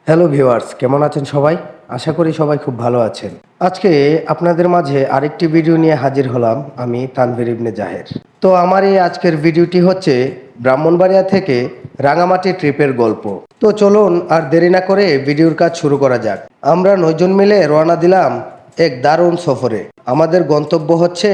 Hello viewers, কেমন আছেন সবাই? আশা করি সবাই খুব ভালো আছেন। আজকে আপনাদের মাঝে আরেকটি ভিডিও নিয়ে হাজির হলাম, আমি তানভীর ইবনে জাহের। তো আমার এই আজকের ভিডিওটি হচ্ছে ব্রাহ্মণবাড়িয়া থেকে রাঙামাটি ট্রিপের গল্প। তো চলুন আর দেরি না করে ভিডিওর কাজ শুরু করা যাক। আমরা 9 জন মিলে রওনা দিলাম এক দারুণ সফরে। আমাদের গন্তব্য হচ্ছে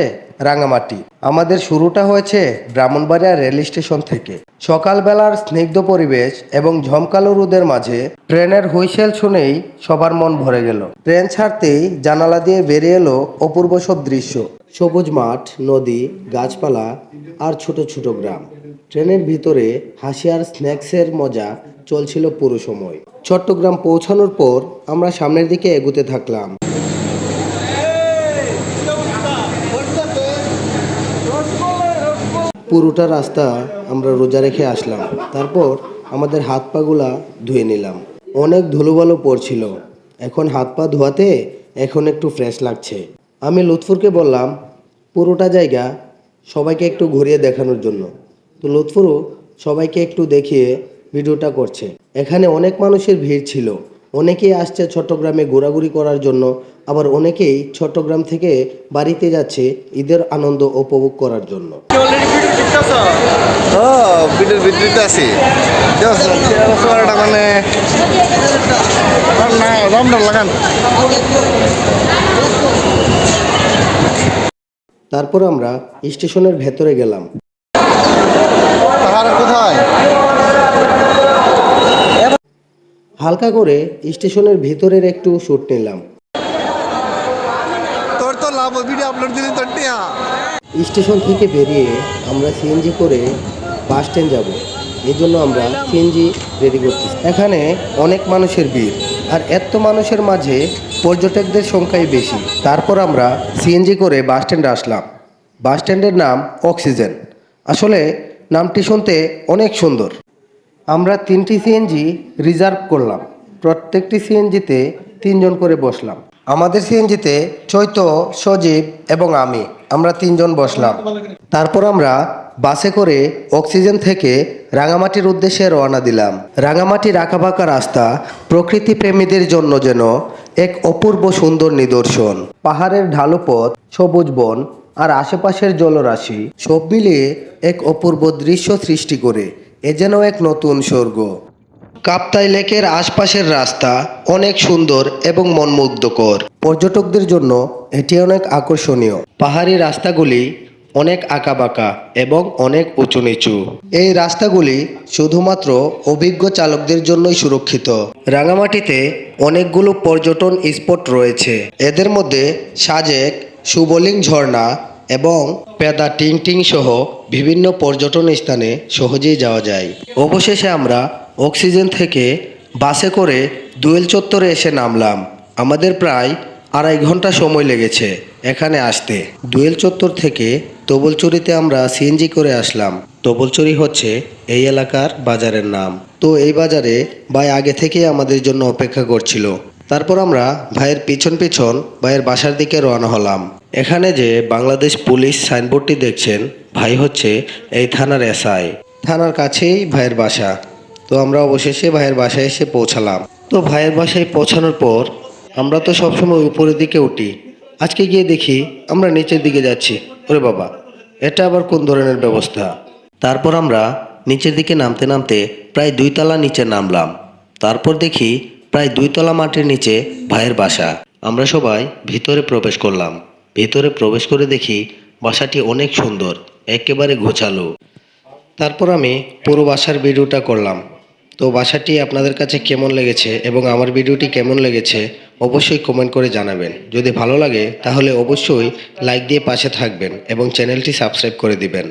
রাঙামাটি। আমাদের শুরুটা হয়েছে ব্রাহ্মণবাড়িয়া রেল স্টেশন থেকে। সকালবেলার স্নিগ্ধ পরিবেশ এবং ঝমকালো রোদের মাঝে ট্রেনের হুইসেল শুনেই সবার মন ভরে গেল। ট্রেন ছাড়তেই জানালা দিয়ে বেরিয়ে এলো অপূর্ব সব দৃশ্য। সবুজ মাঠ, নদী, গাছপালা আর ছোট ছোট গ্রাম। ট্রেনের ভিতরে হাসি আর স্ন্যাক্সের মজা চলছিল পুরো সময়। চট্টগ্রাম পৌঁছানোর পর আমরা সামনের দিকে এগুতে থাকলাম। পুরোটা রাস্তা আমরা রোজা রেখে আসলাম। তারপর আমাদের হাত পাগুলা ধুয়ে নিলাম। অনেক ধুলোবালো পড়ছিল। এখন হাত পা ধোয়াতে এখন একটু ফ্রেশ লাগছে। আমি লুৎফুরকে বললাম পুরোটা জায়গা সবাইকে একটু ঘুরিয়ে দেখানোর জন্য। তো লুৎফুরও সবাইকে একটু দেখিয়ে ভিডিওটা করছে। এখানে অনেক মানুষের ভিড় ছিল। অনেকেই আসছে চট্টগ্রামে ঘোরাঘুরি করার জন্য, আবার অনেকেই চট্টগ্রাম থেকে বাড়িতে যাচ্ছে ঈদের আনন্দ উপভোগ করার জন্য। ও ভিডিওর ভিতরে আছি মানে না দমদম লাগান। তারপর আমরা স্টেশনের ভেতরে গেলাম। তাহার কোথায় হালকা করে স্টেশনের ভিতরের একটু শ্যুট নিলাম। তোর তো লাভ ভিডিও আপলোড দিলি তোর টিয়া। স্টেশন থেকে বেরিয়ে আমরা সিএনজি করে বাস স্ট্যান্ড যাব। এই জন্য আমরা সিএনজি রেডি করতেছি। এখানে অনেক মানুষের ভিড়, আর এত মানুষের মাঝে পর্যটকদের সংখ্যাই বেশি। তারপর আমরা সিএনজি করে বাস স্ট্যান্ডে আসলাম। বাস স্ট্যান্ডের নাম অক্সিজেন। আসলে নামটি শুনতে অনেক সুন্দর। আমরা 3টি সিএনজি রিজার্ভ করলাম। প্রত্যেকটি সিএনজিতে 3 জন করে বসলাম। আমাদের সিএনজিতে চৈত্য, সজীব এবং আমরা 3 জন বসলাম। তারপর আমরা বাসে করে অক্সিজেন থেকে রাঙামাটির উদ্দেশ্যে রওনা দিলাম। রাঙামাটির আঁকাবাঁকা রাস্তা প্রকৃতি প্রেমীদের জন্য যেন এক অপূর্ব সুন্দর নিদর্শন। পাহাড়ের ঢালু পথ, সবুজ বন আর আশেপাশের জলরাশি সব মিলিয়ে এক অপূর্ব দৃশ্য সৃষ্টি করে এ যেন এক নতুন স্বর্গ। কাপ্তাই লেকের আশপাশের রাস্তা অনেক সুন্দর এবং মনমুগ্ধকর। পর্যটকদের জন্য এটি অনেক আকর্ষণীয়। পাহাড়ি রাস্তাগুলি অনেক আঁকাবাঁকা এবং অনেক উঁচু নিচু। এই রাস্তাগুলি শুধুমাত্র অভিজ্ঞ চালকদের জন্যই সুরক্ষিত। রাঙামাটিতে অনেকগুলো পর্যটন স্পট রয়েছে। এদের মধ্যে সাজেক, সুবলিং ঝর্ণা এবং পেদা টিং টিং সহ বিভিন্ন পর্যটন স্থানে সহজেই যাওয়া যায়। অবশেষে আমরা অক্সিজেন থেকে বাসে করে দোয়েল চত্বরে এসে নামলাম। আমাদের প্রায় 2.5 ঘন্টা সময় লেগেছে এখানে আসতে। দোয়েল চত্বর থেকে তবলচুরিতে আমরা সিএনজি করে আসলাম। তবলচুরি হচ্ছে এই এলাকার বাজারের নাম। তো এই বাজারে ভাই আগে থেকেই আমাদের জন্য অপেক্ষা করছিল। তারপর আমরা ভাইয়ের পিছন পিছন ভাইয়ের বাসার দিকে রওনা হলাম। এখানে যে বাংলাদেশ পুলিশ সাইনবোর্ডটি দেখছেন, ভাই হচ্ছে এই থানার এসআই। থানার কাছেই ভাইয়ের বাসা। তো আমরা অবশেষে ভাইয়ের বাসায় এসে পৌঁছালাম। তো ভাইয়ের বাসায় পৌঁছানোর পর আমরা তো সবসময় উপরের দিকে উঠি। আজকে গিয়ে দেখি আমরা নিচের দিকে যাচ্ছি। ওরে বাবা, এটা আবার কোন ধরনের ব্যবস্থা? তারপর আমরা নিচের দিকে নামতে নামতে প্রায় 2 তলা নিচে নামলাম। তারপর দেখি প্রায় 2 তলা মাটির নিচে ভাইয়ের বাসা। আমরা সবাই ভিতরে প্রবেশ করলাম। ভিতরে প্রবেশ করে দেখি বাসাটি অনেক সুন্দর, একেবারে গোছালো। তারপর আমি পুরো বাসার ভিডিওটা করলাম। তো বাসাটি আপনাদের কাছে কেমন লেগেছে এবং আমার ভিডিওটি কেমন লেগেছে অবশ্যই কমেন্ট করে জানাবেন। যদি ভালো লাগে তাহলে অবশ্যই লাইক দিয়ে পাশে থাকবেন এবং চ্যানেলটি সাবস্ক্রাইব করে দিবেন।